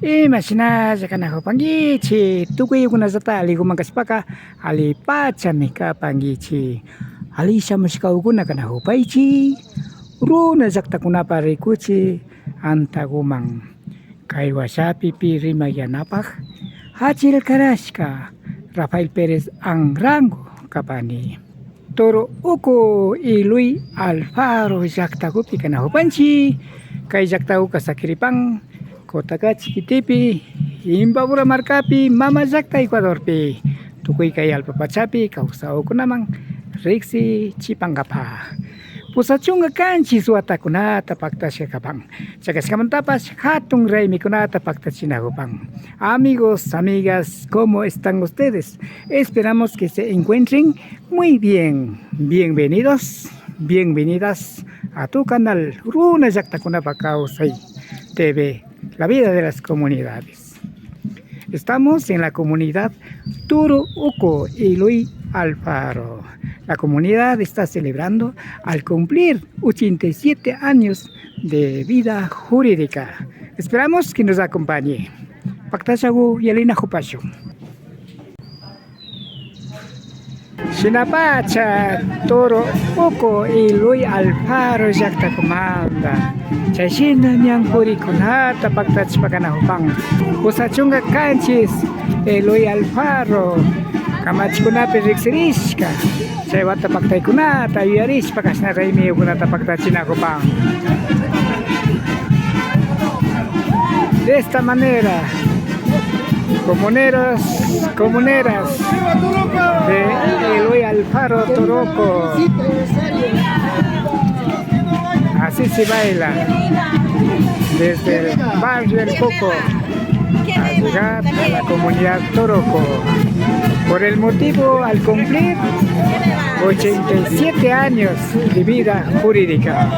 Imagina kana kapangichi tukuyukuna zata alikumankashpaka alipachami kapangichi alishamushkawkuna kana hupaychi runa llaqtakunapa rikuchi antakuman kay washapipi rimayanapaq hachirkarashka Rafael Pérez Anrango kapani Toro uku iluy Alfaro llaqtakupi kana hupanchi kay llaqtakuqa Saquiripán Kotaka Chiquitipi Imbabura markapi mama llaqta Ecuadorpi tukuy kay allpapachapi kawsawkunaman riqsi chipankapa pusachunqa kanchis watakunata paktashka kapan chakashkamantapas hatun raymikunata paktachinakupan amigos, amigas, ¿cómo están ustedes? Esperamos que se encuentren muy bien. Bienvenidos, bienvenidas a tu canal Runa Llaqtakunapa Kawsay TV, la vida de las comunidades. Estamos en la comunidad Turo Uco Iluy Alfaro. La comunidad está celebrando al cumplir 87 años de vida jurídica. Esperamos que nos acompañe. Pactachagu Yelina Jupashu. Shinapacha Toro Uco Iluy Alfaro llaqtakumanta chayshina ñanpurikunata paktachipakana hupang pusachunqa kanchis Iluy Alfaro kamachikunapi riqsirishka chay wata paktaykunata yuyarishpa kashna raymiyukunata paktachinakupan de esta manera comuneros, comuneras de Iluy Alfaro Toroco. Así se baila desde el barrio El Poco a llegar a la comunidad Toroco. Por el motivo al cumplir 87 años de vida jurídica.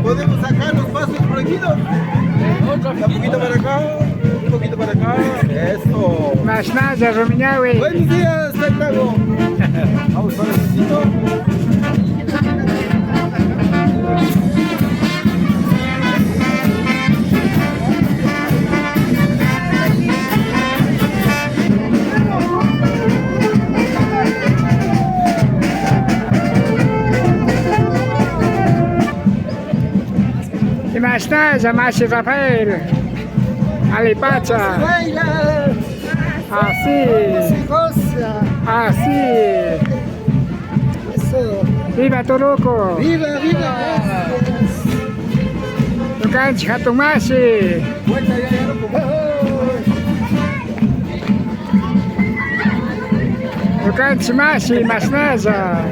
¿Podemos sacar los pasos prohibidos? Un poquito para acá, un poquito para acá. Eso. Más nada, Romiñahui. Buenos días, Santiago. Vamos para el sitio. Más nada, más Rafael. Alipacha. Así. Así. Eso. Viva Toroco. Viva, viva. Tukanchi Hatumashi. Vuelta ya no como. Tukanchi Mashi, más nada.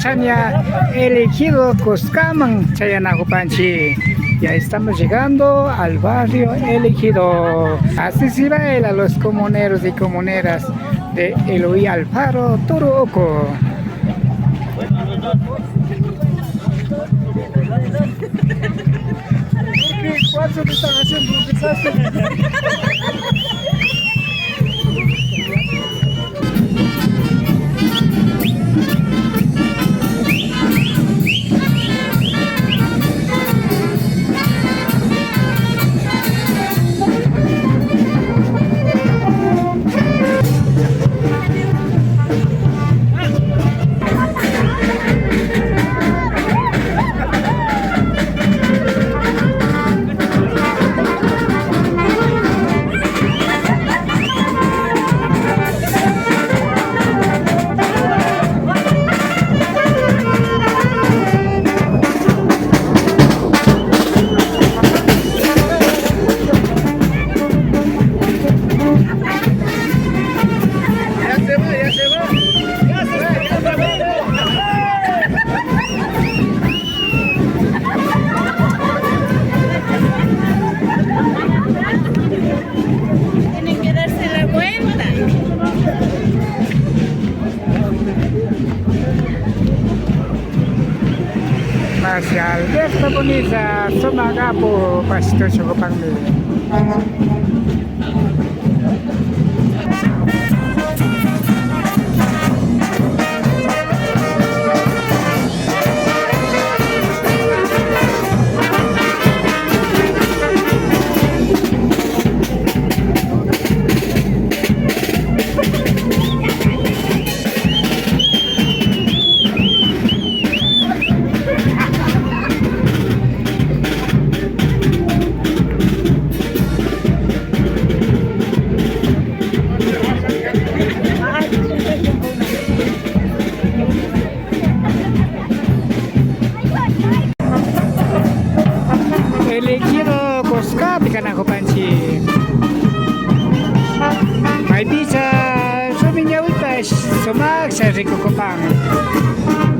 Chania elegido Cuscaman Chayanajupanchi. Ya estamos llegando al barrio elegido. Así se baila los comuneros y comuneras de Eloy Alfaro, Torooco. ¿Cuánto me están haciendo un desastre? Marcial, esta bonita Somagapo, Pastor Chocopangli. Elegido Cusca, Picanajopanchi. Maipisa, Somiñauta, Somac, Ricocopan.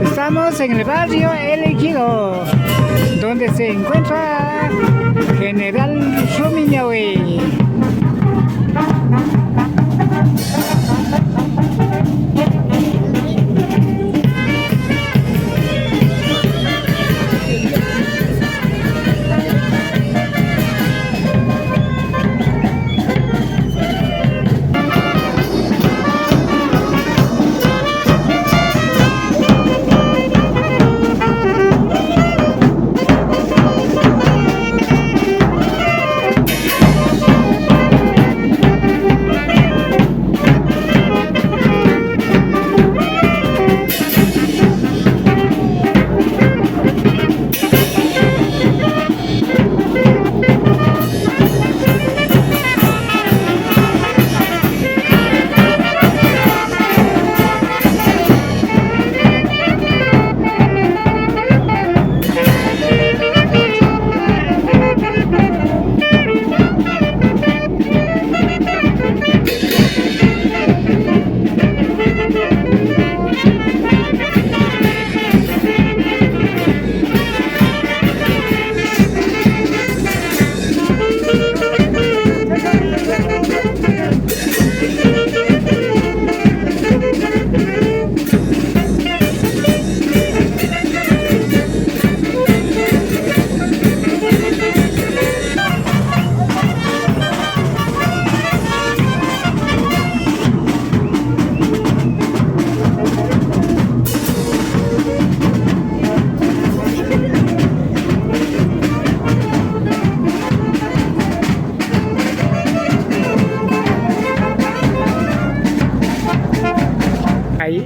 Estamos en el barrio elegido, donde se encuentra General Somiñahui.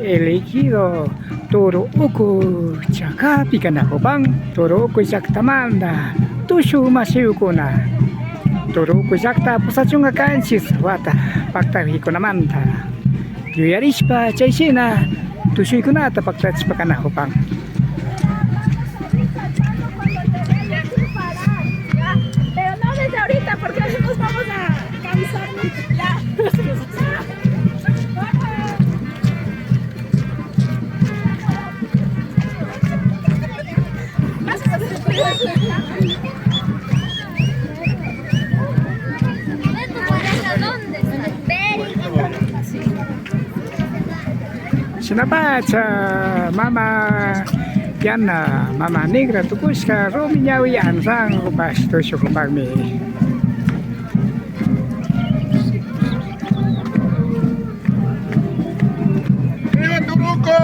Elegido Torooco Chacapi Canajopan, Torooco Yactamanda, Tushu Masiukuna, Torooco Yacta Posachunga Canchis, Wata, Pacta Hikonamanta, Yuyarishpa Chaychina, Tushuikunata Pactachpa Canajopan. Pero no desde ahorita, porque así nos vamos a cansar. Ya. Sinapacha mama Yana, mama negra tukuska romi nyawi ansang kupas to syukupang mi. ¡Viva Turuco!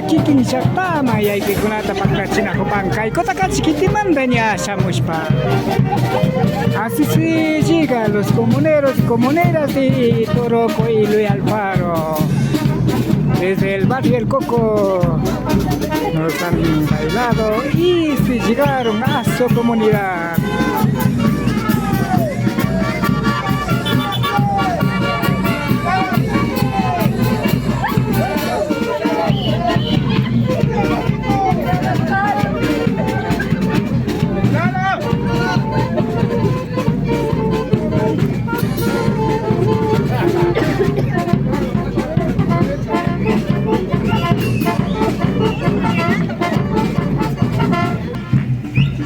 Kikin sakta maya ikunata pagkacina ko pangkay kota kachikiti mandanya sa muspa. Así se llega los comuneros y comuneras de Toroco y Luis Alfaro. Desde el barrio El Coco nos han bailado y se llegaron a su comunidad.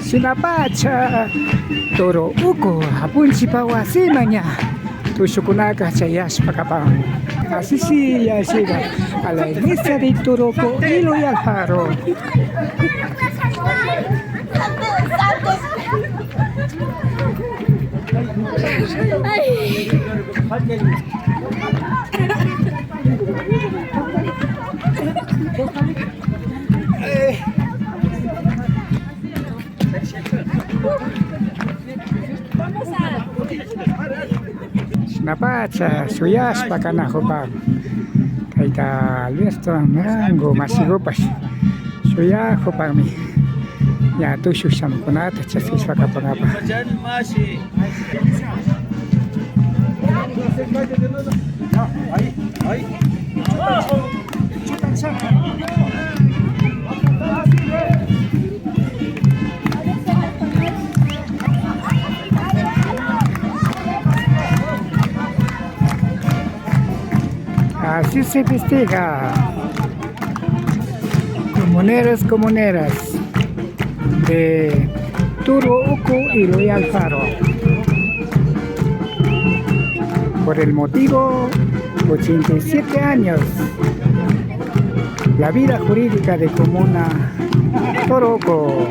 Sinapacha Toro Uko hapun si pawasimanya tusukunaka sayas pakapang así sí ya llega a la iglesia de Toroco y Luis Alfaro. Sinapacha suyas pakanahubang kay ka listo merango masigupas suya hubang mi ya tusu sam kunata chasis pakapangapa. Así se festeja. Comuneros, comuneras de Toroco y Luis Alfaro. Por el motivo 87 años. La vida jurídica de Comuna Toroco.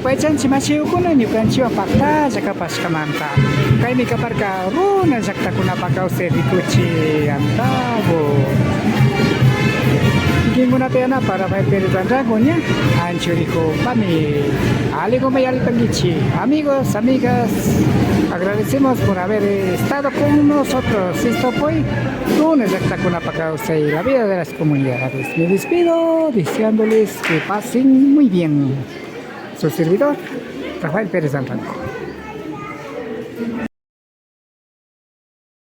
Paisan si Masiu kuno nyukan siwa pakta jaka pas kamanta. Kai mi kapar ka runa jakta kuna pakau se di kuci antabo. ninguna pena para meter el rangoña, anchurico, pani, algo me alcangichi. Amigos, amigas, agradecemos por haber estado con nosotros. Esto fue lunes de Tacuna para usted, la vida de las comunidades. Me despido deseándoles que pasen muy bien. Su servidor, Rafael Pérez Anranco.